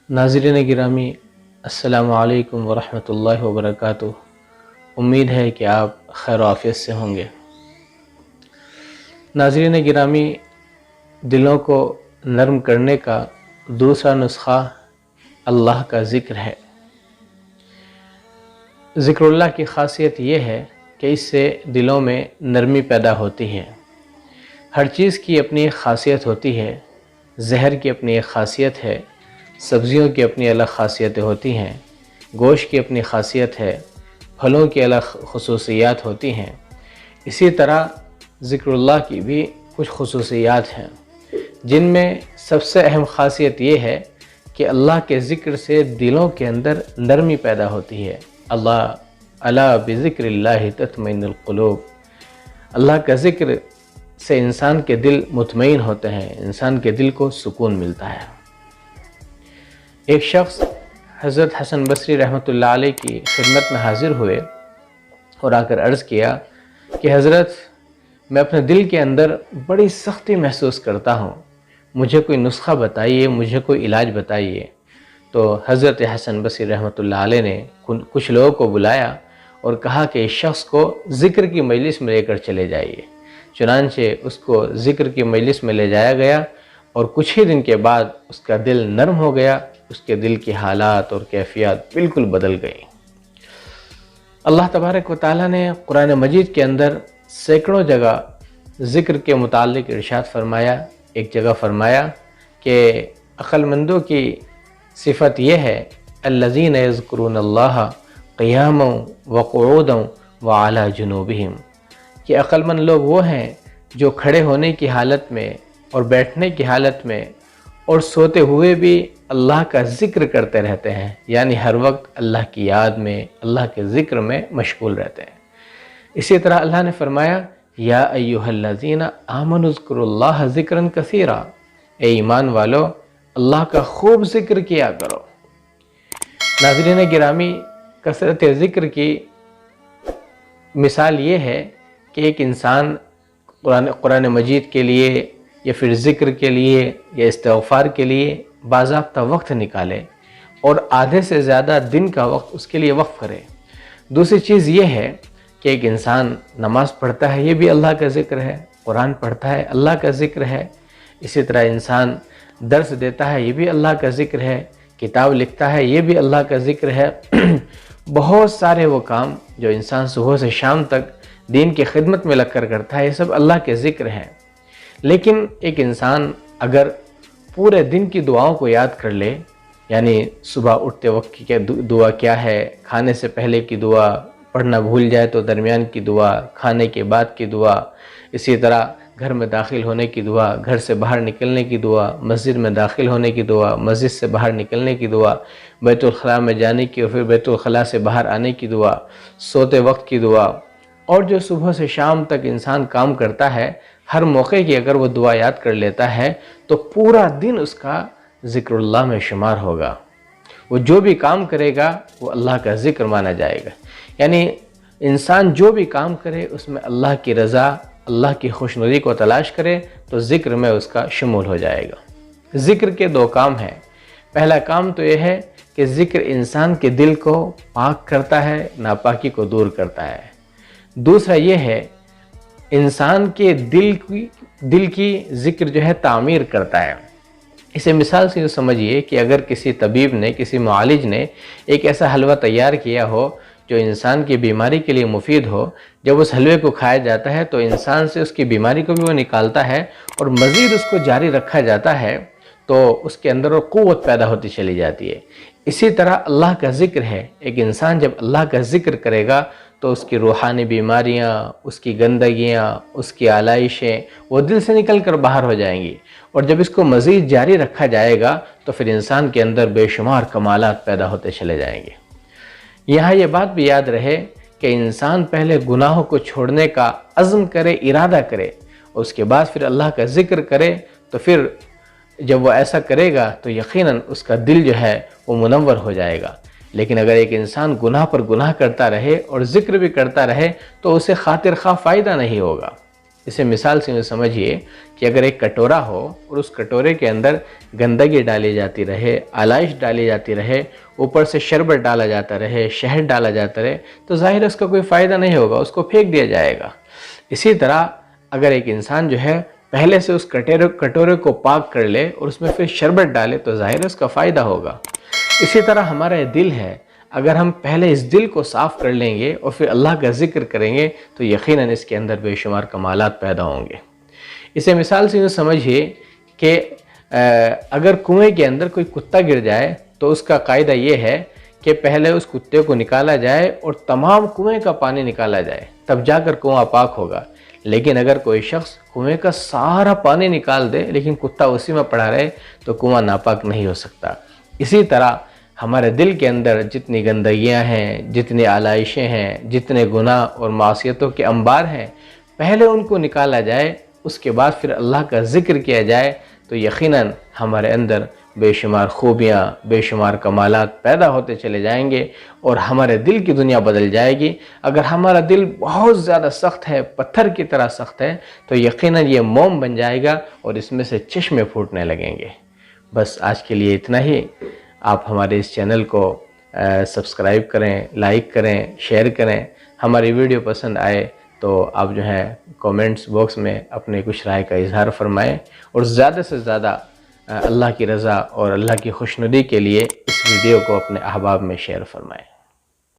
ناظرین گرامی، السلام علیکم ورحمۃ اللہ وبرکاتہ۔ امید ہے کہ آپ خیر و عافیت سے ہوں گے۔ ناظرین گرامی، دلوں کو نرم کرنے کا دوسرا نسخہ اللہ کا ذکر ہے۔ ذکر اللہ کی خاصیت یہ ہے کہ اس سے دلوں میں نرمی پیدا ہوتی ہے۔ ہر چیز کی اپنی خاصیت ہوتی ہے۔ زہر کی اپنی ایک خاصیت ہے، سبزیوں کی اپنی الگ خاصیتیں ہوتی ہیں، گوشت کی اپنی خاصیت ہے، پھلوں کی الگ خصوصیات ہوتی ہیں۔ اسی طرح ذکر اللہ کی بھی کچھ خصوصیات ہیں، جن میں سب سے اہم خاصیت یہ ہے کہ اللہ کے ذکر سے دلوں کے اندر نرمی پیدا ہوتی ہے۔ الا بذکر اللہ تطمئن القلوب۔ اللہ کا ذکر سے انسان کے دل مطمئن ہوتے ہیں، انسان کے دل کو سکون ملتا ہے۔ ایک شخص حضرت حسن بصری رحمۃ اللہ علیہ کی خدمت میں حاضر ہوئے اور آ کر عرض کیا کہ حضرت، میں اپنے دل کے اندر بڑی سختی محسوس کرتا ہوں، مجھے کوئی نسخہ بتائیے، مجھے کوئی علاج بتائیے۔ تو حضرت حسن بصری رحمۃ اللہ علیہ نے کچھ لوگوں کو بلایا اور کہا کہ اس شخص کو ذکر کی مجلس میں لے کر چلے جائیے۔ چنانچہ اس کو ذکر کی مجلس میں لے جایا گیا اور کچھ ہی دن کے بعد اس کا دل نرم ہو گیا، اس کے دل کی حالات اور کیفیات بالکل بدل گئیں۔ اللہ تبارک و تعالیٰ نے قرآن مجید کے اندر سینکڑوں جگہ ذکر کے متعلق ارشاد فرمایا۔ ایک جگہ فرمایا کہ عقل مندوں کی صفت یہ ہے، الذین یذکرون اللہ قیاما وقعودا وعلی جنوبہم، کہ عقل مند لوگ وہ ہیں جو کھڑے ہونے کی حالت میں اور بیٹھنے کی حالت میں اور سوتے ہوئے بھی اللہ کا ذکر کرتے رہتے ہیں، یعنی ہر وقت اللہ کی یاد میں، اللہ کے ذکر میں مشغول رہتے ہیں۔ اسی طرح اللہ نے فرمایا، یا ایھا الذین آمنوا اذکروا اللہ ذکرا کثیرا، اے ایمان والو اللہ کا خوب ذکر کیا کرو۔ ناظرین گرامی، کثرت ذکر کی مثال یہ ہے کہ ایک انسان قرآن مجید کے لیے یا پھر ذکر کے لیے یا استغفار کے لیے باضابطہ وقت نکالے اور آدھے سے زیادہ دن کا وقت اس کے لیے وقف کرے۔ دوسری چیز یہ ہے کہ ایک انسان نماز پڑھتا ہے، یہ بھی اللہ کا ذکر ہے، قرآن پڑھتا ہے، اللہ کا ذکر ہے۔ اسی طرح انسان درس دیتا ہے، یہ بھی اللہ کا ذکر ہے، کتاب لکھتا ہے، یہ بھی اللہ کا ذکر ہے۔ بہت سارے وہ کام جو انسان صبح سے شام تک دین کی خدمت میں لگ کر کرتا ہے، یہ سب اللہ کے ذکر ہیں۔ لیکن ایک انسان اگر پورے دن کی دعاؤں کو یاد کر لے، یعنی صبح اٹھتے وقت کی دعا کیا ہے، کھانے سے پہلے کی دعا، پڑھنا بھول جائے تو درمیان کی دعا، کھانے کے بعد کی دعا، اسی طرح گھر میں داخل ہونے کی دعا، گھر سے باہر نکلنے کی دعا، مسجد میں داخل ہونے کی دعا، مسجد سے باہر نکلنے کی دعا، بیت الخلاء میں جانے کی اور پھر بیت الخلاء سے باہر آنے کی دعا، سوتے وقت کی دعا، اور جو صبح سے شام تک انسان کام کرتا ہے، ہر موقع کی اگر وہ دعا یاد کر لیتا ہے تو پورا دن اس کا ذکر اللہ میں شمار ہوگا۔ وہ جو بھی کام کرے گا وہ اللہ کا ذکر مانا جائے گا۔ یعنی انسان جو بھی کام کرے اس میں اللہ کی رضا، اللہ کی خوشنودی کو تلاش کرے تو ذکر میں اس کا شمول ہو جائے گا۔ ذکر کے دو کام ہیں۔ پہلا کام تو یہ ہے کہ ذکر انسان کے دل کو پاک کرتا ہے، ناپاکی کو دور کرتا ہے۔ دوسرا یہ ہے انسان کے دل کی ذکر جو ہے تعمیر کرتا ہے۔ اسے مثال سے سمجھیے کہ اگر کسی طبیب نے، کسی معالج نے ایک ایسا حلوہ تیار کیا ہو جو انسان کی بیماری کے لیے مفید ہو، جب اس حلوے کو کھایا جاتا ہے تو انسان سے اس کی بیماری کو بھی وہ نکالتا ہے اور مزید اس کو جاری رکھا جاتا ہے تو اس کے اندر قوت پیدا ہوتی چلی جاتی ہے۔ اسی طرح اللہ کا ذکر ہے، ایک انسان جب اللہ کا ذکر کرے گا تو اس کی روحانی بیماریاں، اس کی گندگیاں، اس کی آلائشیں وہ دل سے نکل کر باہر ہو جائیں گی، اور جب اس کو مزید جاری رکھا جائے گا تو پھر انسان کے اندر بے شمار کمالات پیدا ہوتے چلے جائیں گے۔ یہاں یہ بات بھی یاد رہے کہ انسان پہلے گناہوں کو چھوڑنے کا عزم کرے، ارادہ کرے، اس کے بعد پھر اللہ کا ذکر کرے، تو پھر جب وہ ایسا کرے گا تو یقیناً اس کا دل جو ہے وہ منور ہو جائے گا۔ لیکن اگر ایک انسان گناہ پر گناہ کرتا رہے اور ذکر بھی کرتا رہے تو اسے خاطر خواہ فائدہ نہیں ہوگا۔ اسے مثال سے سمجھیے کہ اگر ایک کٹورا ہو اور اس کٹورے کے اندر گندگی ڈالی جاتی رہے، آلائش ڈالی جاتی رہے، اوپر سے شربت ڈالا جاتا رہے، شہد ڈالا جاتا رہے، تو ظاہر اس کا کوئی فائدہ نہیں ہوگا، اس کو پھینک دیا جائے گا۔ اسی طرح اگر ایک انسان جو ہے پہلے سے اس کٹورے کو پاک کر لے اور اس میں پھر شربت ڈالے تو ظاہر اس کا فائدہ ہوگا۔ اسی طرح ہمارا یہ دل ہے، اگر ہم پہلے اس دل کو صاف کر لیں گے اور پھر اللہ کا ذکر کریں گے تو یقیناً اس کے اندر بے شمار کمالات پیدا ہوں گے۔ اسے مثال سے سمجھیے کہ اگر کنویں کے اندر کوئی کتا گر جائے تو اس کا قاعدہ یہ ہے کہ پہلے اس کتے کو نکالا جائے اور تمام کنویں کا پانی نکالا جائے، تب جا کر کنواں پاک ہوگا۔ لیکن اگر کوئی شخص کنویں کا سارا پانی نکال دے لیکن کتا اسی میں پڑا رہے تو کنواں ناپاک نہیں ہو سکتا۔ اسی طرح ہمارے دل کے اندر جتنی گندگیاں ہیں، جتنی آلائشیں ہیں، جتنے گناہ اور معصیتوں کے انبار ہیں، پہلے ان کو نکالا جائے، اس کے بعد پھر اللہ کا ذکر کیا جائے تو یقیناً ہمارے اندر بے شمار خوبیاں، بے شمار کمالات پیدا ہوتے چلے جائیں گے اور ہمارے دل کی دنیا بدل جائے گی۔ اگر ہمارا دل بہت زیادہ سخت ہے، پتھر کی طرح سخت ہے، تو یقیناً یہ موم بن جائے گا اور اس میں سے چشمے پھوٹنے لگیں گے۔ بس آج کے لیے اتنا ہی۔ آپ ہمارے اس چینل کو سبسکرائب کریں، لائک کریں، شیئر کریں۔ ہماری ویڈیو پسند آئے تو آپ جو ہے کومنٹس باکس میں اپنے کچھ رائے کا اظہار فرمائیں اور زیادہ سے زیادہ اللہ کی رضا اور اللہ کی خوشنودی کے لیے اس ویڈیو کو اپنے احباب میں شیئر فرمائیں۔